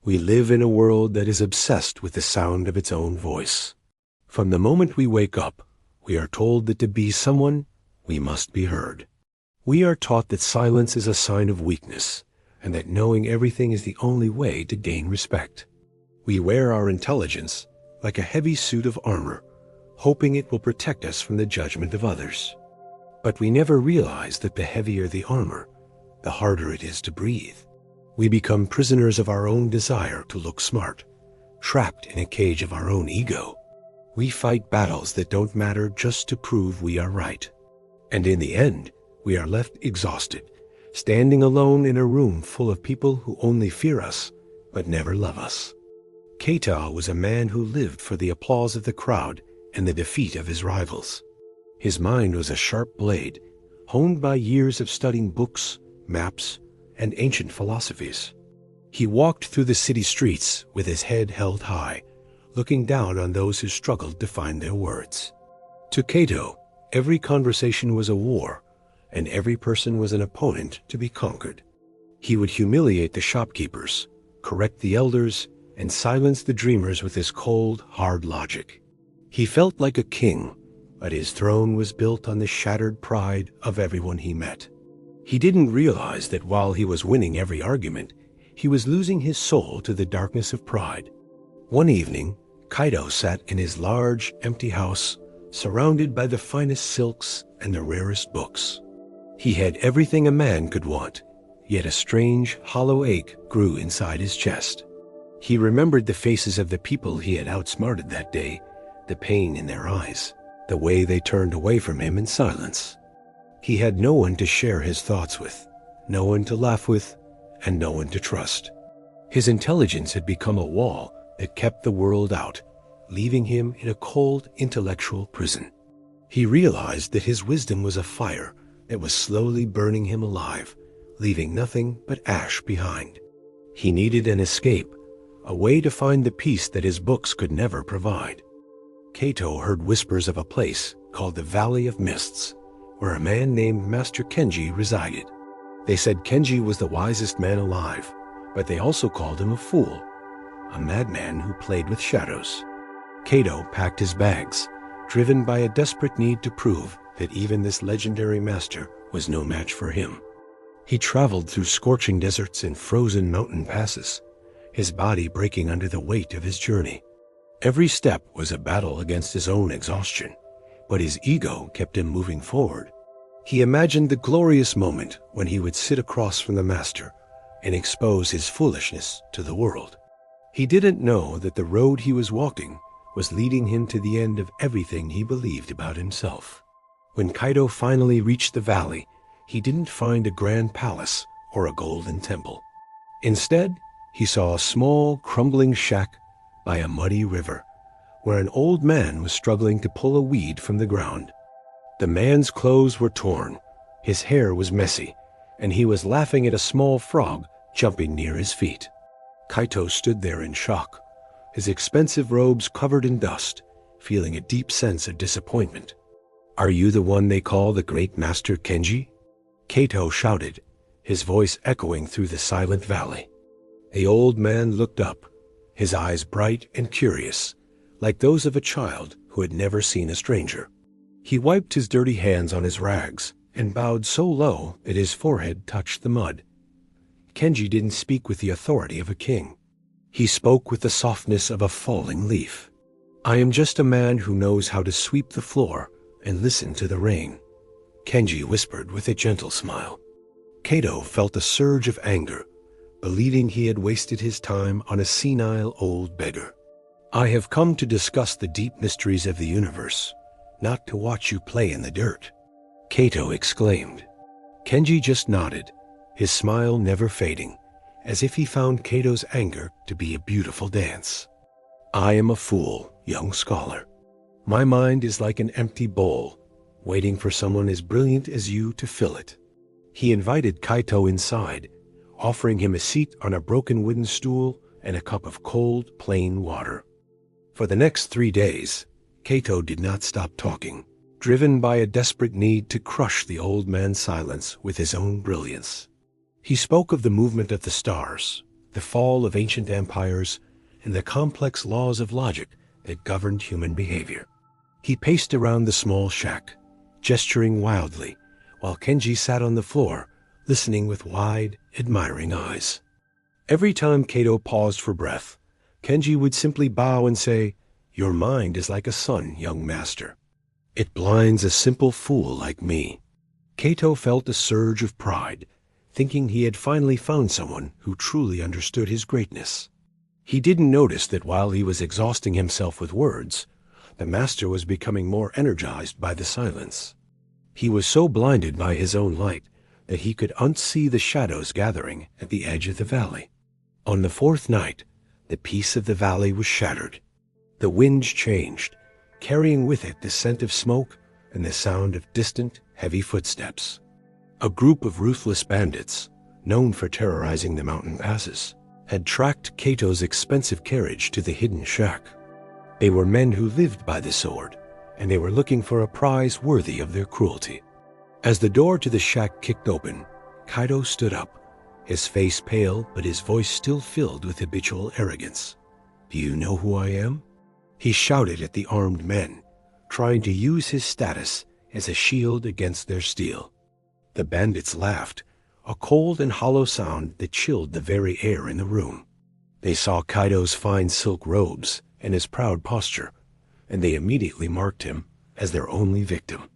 We live in a world that is obsessed with the sound of its own voice. From the moment we wake up, we are told that to be someone, we must be heard. We are taught that silence is a sign of weakness, and that knowing everything is the only way to gain respect. We wear our intelligence like a heavy suit of armor, hoping it will protect us from the judgment of others. But we never realize that the heavier the armor, the harder it is to breathe. We become prisoners of our own desire to look smart, trapped in a cage of our own ego. We fight battles that don't matter just to prove we are right. And in the end, we are left exhausted, standing alone in a room full of people who only fear us, but never love us. Kaito was a man who lived for the applause of the crowd and the defeat of his rivals. His mind was a sharp blade, honed by years of studying books, maps, and ancient philosophies. He walked through the city streets with his head held high, looking down on those who struggled to find their words. To Kaito, every conversation was a war, and every person was an opponent to be conquered. He would humiliate the shopkeepers, correct the elders, and silence the dreamers with his cold, hard logic. He felt like a king, but his throne was built on the shattered pride of everyone he met. He didn't realize that while he was winning every argument, he was losing his soul to the darkness of pride. One evening, Kaito sat in his large, empty house, surrounded by the finest silks and the rarest books. He had everything a man could want, yet a strange, hollow ache grew inside his chest. He remembered the faces of the people he had outsmarted that day, the pain in their eyes, the way they turned away from him in silence. He had no one to share his thoughts with, no one to laugh with, and no one to trust. His intelligence had become a wall that kept the world out, leaving him in a cold intellectual prison. He realized that his wisdom was a fire that was slowly burning him alive, leaving nothing but ash behind. He needed an escape, a way to find the peace that his books could never provide. Kaito heard whispers of a place called the Valley of Mists, where a man named Master Kenji resided. They said Kenji was the wisest man alive, but they also called him a fool, a madman who played with shadows. Kaito packed his bags, driven by a desperate need to prove that even this legendary master was no match for him. He traveled through scorching deserts and frozen mountain passes, his body breaking under the weight of his journey. Every step was a battle against his own exhaustion, but his ego kept him moving forward. He imagined the glorious moment when he would sit across from the master and expose his foolishness to the world. He didn't know that the road he was walking was leading him to the end of everything he believed about himself. When Kaito finally reached the valley, he didn't find a grand palace or a golden temple. Instead, he saw a small, crumbling shack by a muddy river, where an old man was struggling to pull a weed from the ground. The man's clothes were torn, his hair was messy, and he was laughing at a small frog jumping near his feet. Kaito stood there in shock, his expensive robes covered in dust, feeling a deep sense of disappointment. "Are you the one they call the great master Kenji?" Kaito shouted, his voice echoing through the silent valley. The old man looked up, his eyes bright and curious, like those of a child who had never seen a stranger. He wiped his dirty hands on his rags and bowed so low that his forehead touched the mud. Kenji didn't speak with the authority of a king. He spoke with the softness of a falling leaf. "I am just a man who knows how to sweep the floor and listen to the rain," Kenji whispered with a gentle smile. Kaito felt a surge of anger, believing he had wasted his time on a senile old beggar. "I have come to discuss the deep mysteries of the universe, not to watch you play in the dirt," Kaito exclaimed. Kenji just nodded, his smile never fading, as if he found Kaito's anger to be a beautiful dance. "I am a fool, young scholar. My mind is like an empty bowl, waiting for someone as brilliant as you to fill it." He invited Kaito inside, offering him a seat on a broken wooden stool and a cup of cold, plain water. For the next 3 days, Kaito did not stop talking, driven by a desperate need to crush the old man's silence with his own brilliance. He spoke of the movement of the stars, the fall of ancient empires, and the complex laws of logic that governed human behavior. He paced around the small shack, gesturing wildly, while Kenji sat on the floor, listening with wide, admiring eyes. Every time Kaito paused for breath, Kenji would simply bow and say, "Your mind is like a sun, young master. It blinds a simple fool like me." Kaito felt a surge of pride, thinking he had finally found someone who truly understood his greatness. He didn't notice that while he was exhausting himself with words, the master was becoming more energized by the silence. He was so blinded by his own light that he could unsee the shadows gathering at the edge of the valley. On the fourth night, the peace of the valley was shattered. The winds changed, carrying with it the scent of smoke and the sound of distant, heavy footsteps. A group of ruthless bandits, known for terrorizing the mountain passes, had tracked Kaito's expensive carriage to the hidden shack. They were men who lived by the sword, and they were looking for a prize worthy of their cruelty. As the door to the shack kicked open, Kaito stood up, his face pale but his voice still filled with habitual arrogance. "Do you know who I am?" He shouted at the armed men, trying to use his status as a shield against their steel. The bandits laughed, a cold and hollow sound that chilled the very air in the room. They saw Kaito's fine silk robes and his proud posture, and they immediately marked him as their only victim.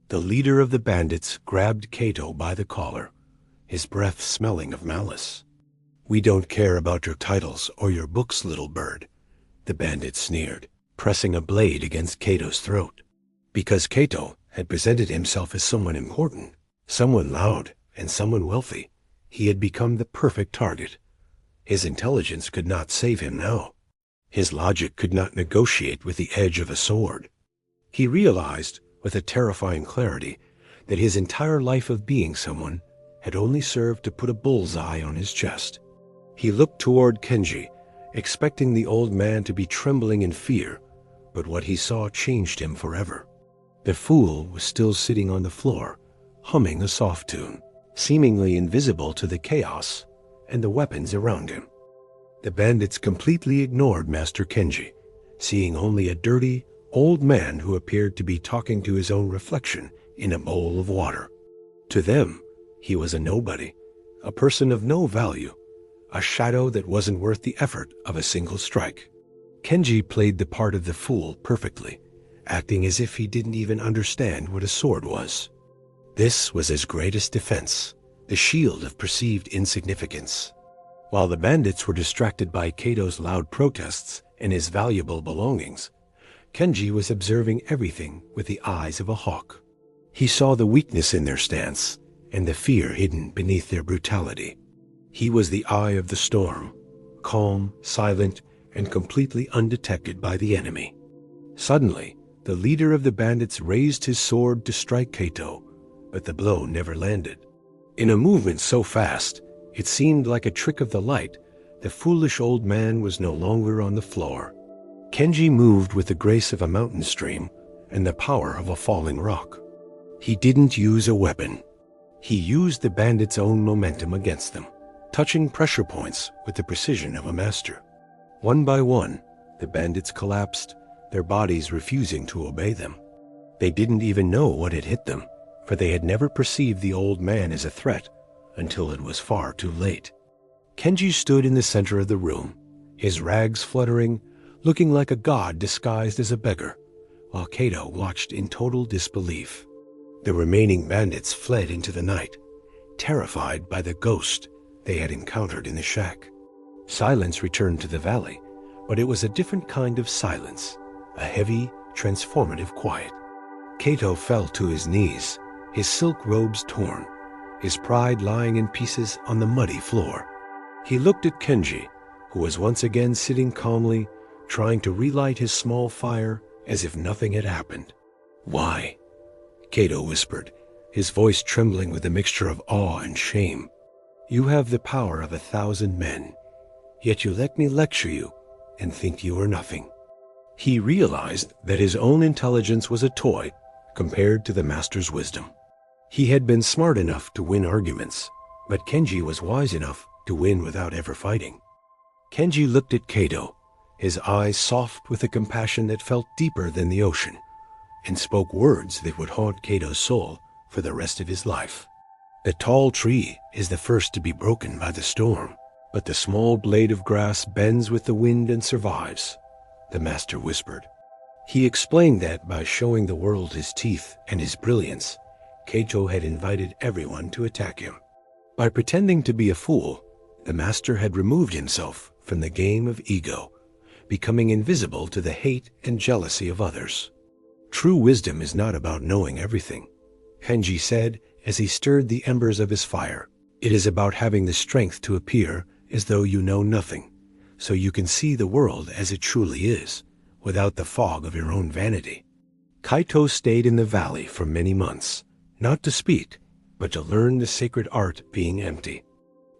The leader of the bandits grabbed Kaito by the collar, his breath smelling of malice. "We don't care about your titles or your books, little bird," the bandit sneered, pressing a blade against Kaito's throat. Because Kaito had presented himself as someone important, someone loud, and someone wealthy, he had become the perfect target. His intelligence could not save him now. His logic could not negotiate with the edge of a sword. He realized, with a terrifying clarity, that his entire life of being someone had only served to put a bullseye on his chest. He looked toward Kenji, expecting the old man to be trembling in fear, but what he saw changed him forever. The fool was still sitting on the floor, humming a soft tune, seemingly invisible to the chaos and the weapons around him. The bandits completely ignored Master Kenji, seeing only a dirty, old man who appeared to be talking to his own reflection in a bowl of water. To them, he was a nobody, a person of no value, a shadow that wasn't worth the effort of a single strike. Kenji played the part of the fool perfectly, acting as if he didn't even understand what a sword was. This was his greatest defense, the shield of perceived insignificance. While the bandits were distracted by Kaito's loud protests and his valuable belongings, Kenji was observing everything with the eyes of a hawk. He saw the weakness in their stance and the fear hidden beneath their brutality. He was the eye of the storm, calm, silent, and completely undetected by the enemy. Suddenly, the leader of the bandits raised his sword to strike Kaito, but the blow never landed. In a movement so fast, it seemed like a trick of the light. The foolish old man was no longer on the floor. Kenji moved with the grace of a mountain stream and the power of a falling rock. He didn't use a weapon. He used the bandits' own momentum against them, touching pressure points with the precision of a master. One by one, the bandits collapsed, their bodies refusing to obey them. They didn't even know what had hit them, for they had never perceived the old man as a threat until it was far too late. Kenji stood in the center of the room, his rags fluttering, looking like a god disguised as a beggar, while Kaito watched in total disbelief. The remaining bandits fled into the night, terrified by the ghost they had encountered in the shack. Silence returned to the valley, but it was a different kind of silence, a heavy, transformative quiet. Kaito fell to his knees, his silk robes torn, his pride lying in pieces on the muddy floor. He looked at Kenji, who was once again sitting calmly, trying to relight his small fire as if nothing had happened. "Why?" Kaito whispered, his voice trembling with a mixture of awe and shame. "You have the power of 1,000 men, yet you let me lecture you and think you are nothing." He realized that his own intelligence was a toy compared to the master's wisdom. He had been smart enough to win arguments, but Kenji was wise enough to win without ever fighting. Kenji looked at Kaito, his eyes soft with a compassion that felt deeper than the ocean, and spoke words that would haunt Kaito's soul for the rest of his life. "A tall tree is the first to be broken by the storm, but the small blade of grass bends with the wind and survives," the master whispered. He explained that by showing the world his teeth and his brilliance, Kaito had invited everyone to attack him. By pretending to be a fool, the master had removed himself from the game of ego, becoming invisible to the hate and jealousy of others. "True wisdom is not about knowing everything," Kenji said as he stirred the embers of his fire. "It is about having the strength to appear as though you know nothing, so you can see the world as it truly is, without the fog of your own vanity." Kaito stayed in the valley for many months, not to speak, but to learn the sacred art being empty.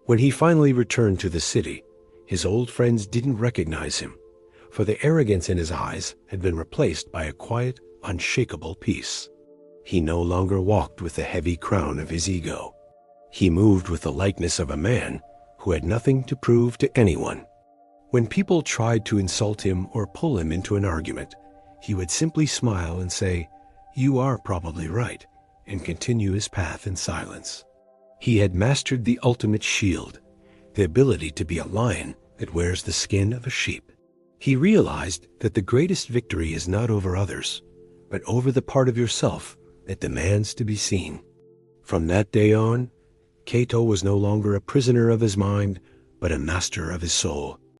When he finally returned to the city, his old friends didn't recognize him, for the arrogance in his eyes had been replaced by a quiet, unshakable peace. He no longer walked with the heavy crown of his ego. He moved with the lightness of a man who had nothing to prove to anyone. When people tried to insult him or pull him into an argument, he would simply smile and say, "You are probably right," and continue his path in silence. He had mastered the ultimate shield, the ability to be a lion that wears the skin of a sheep. He realized that the greatest victory is not over others, but over the part of yourself that demands to be seen. From that day on, Kaito was no longer a prisoner of his mind, but a master of his soul.